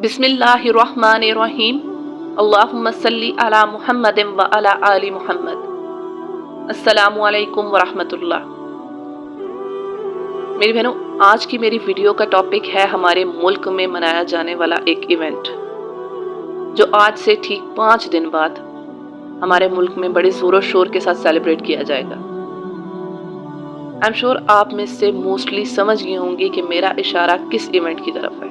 बिस्मिल्लाहिर्रहमानिर्रहीम। अल्लाहुम्मा सल्ली अला मुहम्मदिन व अला आलि मुहम्मद। अस्सलामु अलैकुम व रहमतुल्लाह। मेरी बहनों, आज की मेरी वीडियो का टॉपिक है हमारे मुल्क में मनाया जाने वाला एक इवेंट, जो आज से ठीक 5 दिन बाद हमारे मुल्क में बड़े ज़ोरों शोर के साथ सेलिब्रेट किया जाएगा। आई एम श्योर आप में से मोस्टली समझ गए होंगे कि मेरा इशारा किस इवेंट की तरफ है।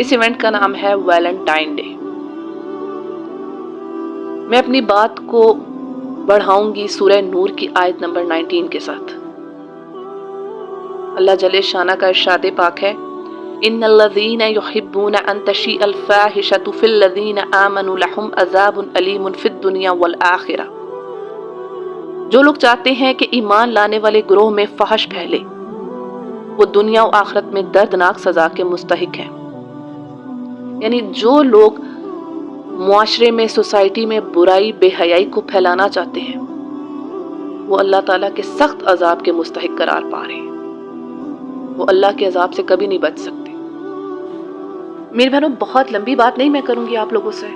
इस इवेंट का नाम है वैलेंटाइन डे। मैं अपनी बात को बढ़ाऊंगी सूरह नूर की आयत नंबर 19 के साथ। अल्लाह जल्ले शाना का इरशाद पाक है, इन्नल्लज़ीना युहिब्बूना अन तशीअल फाहिशतु फिल्लज़ीना आमनु लहुम अज़ाबुन अलीमुन फिद दुनिया वल आखिरा। जो लोग चाहते हैं कि ईमान लाने वाले ग्रोह में फहश फैले, वो दुनिया और आखिरत में दर्दनाक सजा के मुस्तहिक हैं। यानी जो लोग मुआशरे में, सोसाइटी में बुराई, बेहयाई को फैलाना चाहते हैं, वो अल्लाह ताला के सख्त अजाब के मुस्तहिक करार पा रहे हैं। वो अल्लाह के अजाब से कभी नहीं बच सकते। मेरी बहनों, बहुत लंबी बात नहीं मैं करूंगी आप लोगों से।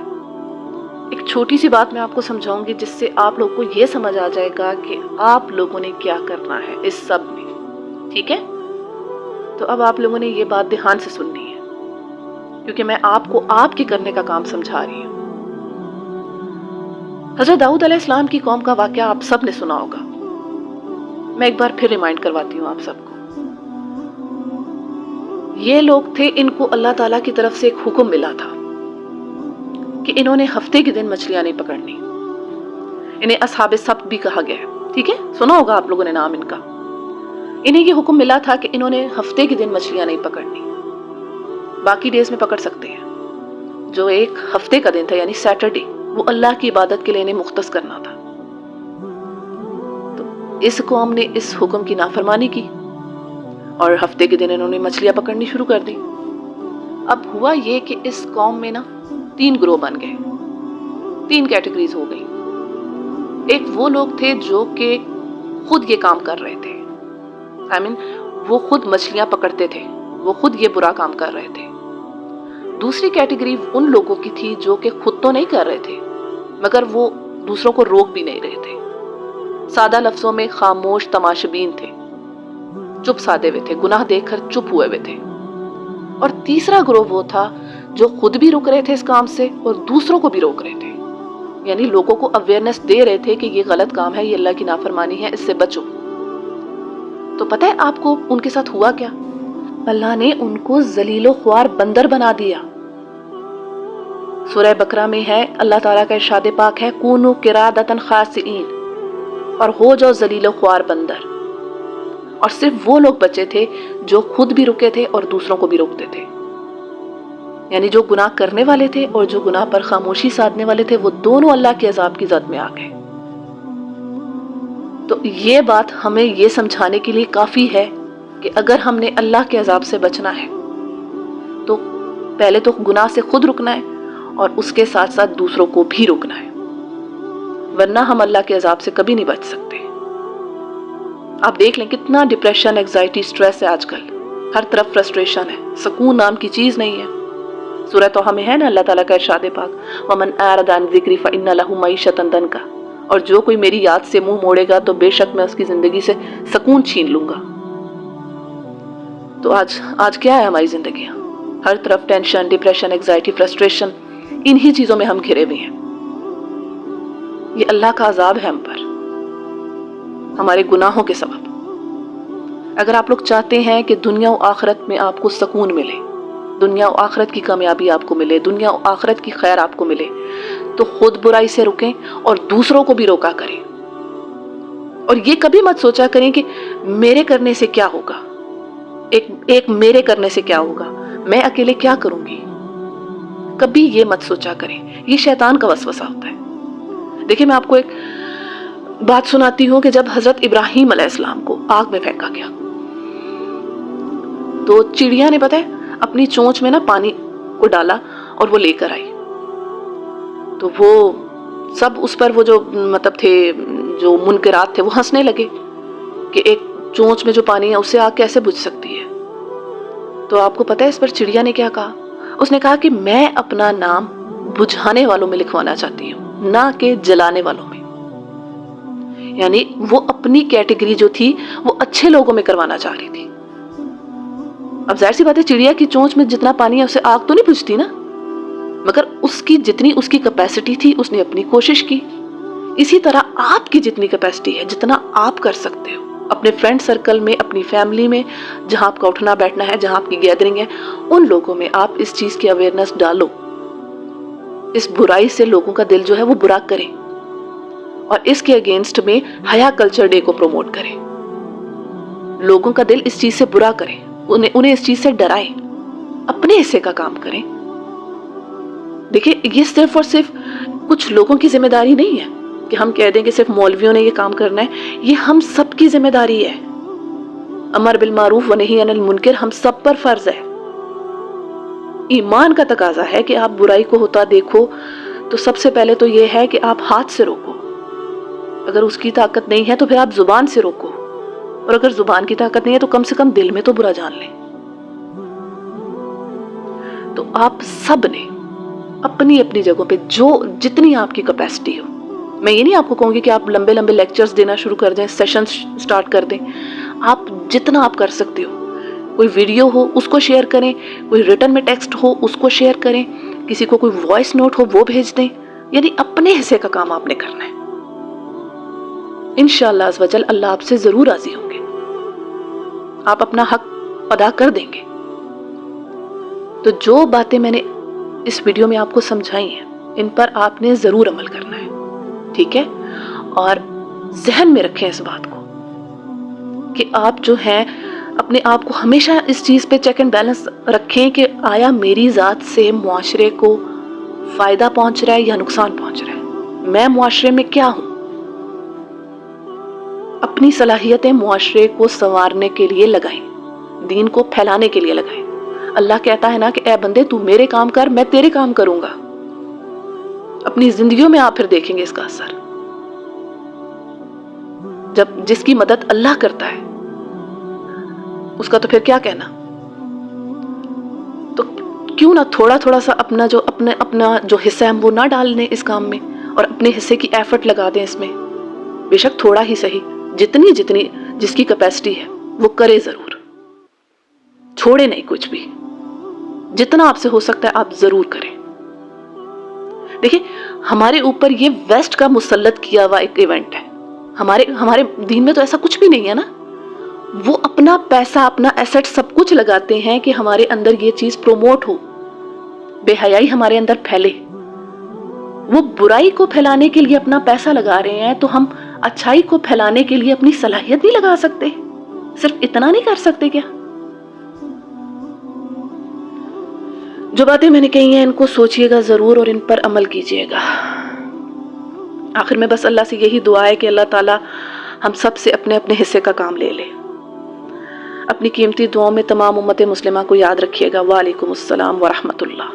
एक छोटी सी बात मैं आपको समझाऊंगी, जिससे आप लोगों को ये समझ आ जाएगा कि आप लोगों ने क्या करना है इस सब में। ठीक है? तो अब आप लोगों ने ये बात ध्यान से सुननी है, क्योंकि मैं आपको आपके करने का काम समझा रही हूँ। हज़रत दाऊद अलैहिस्सलाम की कौम का वाक़या आप सब ने सुना होगा। मैं एक बार फिर रिमाइंड करवाती हूँ आप सबको। ये लोग थे, इनको अल्लाह ताला की तरफ से एक हुक्म मिला था कि इन्होंने हफ्ते के दिन मछलियां नहीं पकड़नी। इन्हें असहाबे सब्त भी कहा गया है। ठीक है, सुना होगा आप लोगों ने नाम इनका। इन्हें ये हुक्म मिला था कि इन्होंने हफ्ते के दिन मछलियां नहीं पकड़नी, बाकी डेज में पकड़ सकते हैं। जो एक हफ्ते का दिन था यानी सैटरडे, वो अल्लाह की इबादत के लिए इन्हें मुख्तस करना था। तो इस कौम ने इस हुक्म की नाफरमानी की और हफ्ते के दिन इन्होंने मछलियां पकड़नी शुरू कर दी। अब हुआ ये कि इस कौम में ना 3 ग्रोह बन गए, 3 कैटेगरीज हो गई। एक वो लोग थे जो कि खुद ये काम कर रहे थे, वो खुद मछलियां पकड़ते थे, वो खुद ये बुरा काम कर रहे थे। दूसरी कैटेगरी उन लोगों की थी जो कि खुद तो नहीं कर रहे थे, मगर वो दूसरों को रोक भी नहीं रहे थे। सादा लफ्जों में खामोश तमाशबीन थे, चुप साधे हुए थे, गुनाह देखकर चुप हुए हुए थे। और तीसरा ग्रोह वो था जो खुद भी रुक रहे थे इस काम से और दूसरों को भी रोक रहे थे, यानी लोगों को अवेयरनेस दे रहे थे कि ये गलत काम है, ये अल्लाह की नाफरमानी है, इससे बचो। तो पता है आपको उनके साथ हुआ क्या? अल्लाह ने उनको जलीलो ख्वार बंदर बना दिया। सूरह बकरा में है, अल्लाह ताला का इरशाद पाक है, कूनू किरादतन खासिईन, और हो जाओ जलीलो ख्वार बंदर। और सिर्फ वो लोग बचे थे जो खुद भी रुके थे और दूसरों को भी रोकते थे। यानी जो गुनाह करने वाले थे और जो गुनाह पर खामोशी साधने वाले थे, वो दोनों अल्लाह के अजाब की जद में आ गए। तो ये बात हमें ये समझाने के लिए काफी है कि अगर हमने अल्लाह के अजाब से बचना है तो पहले तो गुनाह से खुद रुकना है और उसके साथ साथ दूसरों को भी रोकना है, वरना हम अल्लाह के अजाब से कभी नहीं बच सकते। आप देख लें कितना डिप्रेशन, एंजाइटी, स्ट्रेस है आजकल। हर तरफ फ्रस्ट्रेशन है, सुकून नाम की चीज नहीं है। सूरह तोहा में है ना अल्लाह ताला का इरशाद पाक, वमन आरदा अन ज़िक्री फ़इन्ना लहू मईशतन दंका, और जो कोई मेरी याद से मुंह मोड़ेगा तो बेशक मैं उसकी जिंदगी से सुकून छीन लूंगा। तो आज क्या है हमारी जिंदगी? हर तरफ टेंशन, डिप्रेशन, एंजाइटी, फ्रस्ट्रेशन, इन्हीं चीजों में हम घिरे हुए हैं। ये अल्लाह का अजाब है हम पर, हमारे गुनाहों के सबब। अगर आप लोग चाहते हैं कि दुनिया और आखिरत में आपको सुकून मिले, दुनिया और आखिरत की कामयाबी आपको मिले, दुनिया और आखिरत की खैर आपको मिले, तो खुद बुराई से रुकें और दूसरों को भी रोका करें। और ये कभी मत सोचा करें कि मेरे करने से क्या होगा, एक मेरे करने से क्या होगा, मैं अकेले क्या करूंगी। कभी ये मत सोचा करें, ये शैतान का वसवसा होता है। देखिए, मैं आपको एक बात सुनाती हूँ कि जब हजरत इब्राहिम अलैहिस्सलाम को आग में फेंका गया, तो चिड़िया ने पता है अपनी चोंच में ना पानी को डाला और वो लेकर आई। तो वो सब उस पर, वो जो मतलब थे, जो मुनकरात थे, वो हंसने लगे कि एक चोंच में जो पानी है उससे आग कैसे बुझ सकती है। तो आपको पता है इस पर चिड़िया ने क्या कहा? اس نے کہا کہ میں اپنا نام بجھانے والوں میں لکھوانا چاہتی ہوں، نہ کہ جلانے والوں میں. یعنی وہ اپنی کیٹیگری جو تھی وہ اچھے لوگوں میں کروانا چاہ رہی تھی. اب ظاہر سی بات ہے، چڑیا کی چونچ میں جتنا پانی ہے اسے آگ تو نہیں بجھتی نا، مگر اس کی جتنی اس کی کیپیسٹی تھی اس نے اپنی کوشش کی. اسی طرح آپ کی جتنی کیپیسٹی ہے، جتنا آپ کر سکتے ہو اپنے فرینڈ سرکل میں، اپنی فیملی میں، جہاں آپ کا اٹھنا بیٹھنا ہے، جہاں آپ کی گیدرنگ ہے، ان لوگوں میں آپ اس چیز کی اویئرنیس ڈالو. اس برائی سے لوگوں کا دل جو ہے وہ برا کریں، اور اس کے اگینسٹ میں حیا کلچر ڈے کو پروموٹ کریں. لوگوں کا دل اس چیز سے برا کریں، انہیں اس چیز سے ڈرائیں، اپنے حصے کا کام کریں. دیکھیں، یہ صرف اور صرف کچھ لوگوں کی ذمہ داری نہیں ہے کہ ہم کہہ دیں کہ صرف مولویوں نے یہ کام کرنا ہے. یہ ہم سب کی ذمہ داری ہے. امر بالمعروف و نہی عن المنکر ہم سب پر فرض ہے. ایمان کا تقاضا ہے کہ آپ برائی کو ہوتا دیکھو تو سب سے پہلے تو یہ ہے کہ آپ ہاتھ سے روکو. اگر اس کی طاقت نہیں ہے تو پھر آپ زبان سے روکو، اور اگر زبان کی طاقت نہیں ہے تو کم سے کم دل میں تو برا جان لیں. تو آپ سب نے اپنی اپنی جگہوں پہ جتنی آپ کی کیپیسٹی ہو، میں یہ نہیں آپ کو کہوں گی کہ آپ لمبے لمبے لیکچرز دینا شروع کر دیں، سیشنز سٹارٹ کر دیں. آپ جتنا آپ کر سکتے ہو، کوئی ویڈیو ہو اس کو شیئر کریں، کوئی ریٹن میں ٹیکسٹ ہو اس کو شیئر کریں، کسی کو کوئی وائس نوٹ ہو وہ بھیج دیں. یعنی اپنے حصے کا کام آپ نے کرنا ہے. انشاءاللہ عز وجل اللہ آپ سے ضرور راضی ہوں گے، آپ اپنا حق ادا کر دیں گے. تو جو باتیں میں نے اس ویڈیو میں آپ کو سمجھائی ہیں ان پر آپ نے ضرور عمل کرنا ہے، ٹھیک ہے؟ اور ذہن میں رکھیں اس بات کو کہ آپ جو ہیں اپنے آپ کو ہمیشہ اس چیز پہ چیک اینڈ بیلنس رکھیں کہ آیا میری ذات سے معاشرے کو فائدہ پہنچ رہا ہے یا نقصان پہنچ رہا ہے؟ میں معاشرے میں کیا ہوں؟ اپنی صلاحیتیں معاشرے کو سنوارنے کے لیے لگائیں، دین کو پھیلانے کے لیے لگائیں. اللہ کہتا ہے نا کہ اے بندے تو میرے کام کر، میں تیرے کام کروں گا. اپنی زندگیوں میں آپ پھر دیکھیں گے اس کا اثر. جب جس کی مدد اللہ کرتا ہے اس کا تو پھر کیا کہنا. تو کیوں نہ تھوڑا تھوڑا سا اپنا جو حصہ ہے ہم وہ نہ ڈال دیں اس کام میں، اور اپنے حصے کی ایفرٹ لگا دیں اس میں. بے شک تھوڑا ہی صحیح، جتنی جس کی کیپیسٹی ہے وہ کرے ضرور، چھوڑے نہیں کچھ بھی. جتنا آپ سے ہو سکتا ہے آپ ضرور کریں. دیکھیں، ہمارے اوپر یہ ویسٹ کا مسلط کیا ہوا ایک ایونٹ ہے. ہمارے دین میں تو ایسا کچھ بھی نہیں ہے نا. وہ اپنا پیسہ، اپنا ایسٹ سب کچھ لگاتے ہیں کہ ہمارے اندر یہ چیز پروموٹ ہو، بے حیائی ہمارے اندر پھیلے. وہ برائی کو پھیلانے کے لیے اپنا پیسہ لگا رہے ہیں تو ہم اچھائی کو پھیلانے کے لیے اپنی صلاحیت نہیں لگا سکتے؟ صرف اتنا نہیں کر سکتے کیا؟ جو باتیں میں نے کہی ہیں ان کو سوچئے گا ضرور اور ان پر عمل کیجئے گا. آخر میں بس اللہ سے یہی دعا ہے کہ اللہ تعالیٰ ہم سب سے اپنے اپنے حصے کا کام لے لے. اپنی قیمتی دعاؤں میں تمام امت مسلمہ کو یاد رکھیے گا. وعلیکم السلام ورحمۃ اللہ.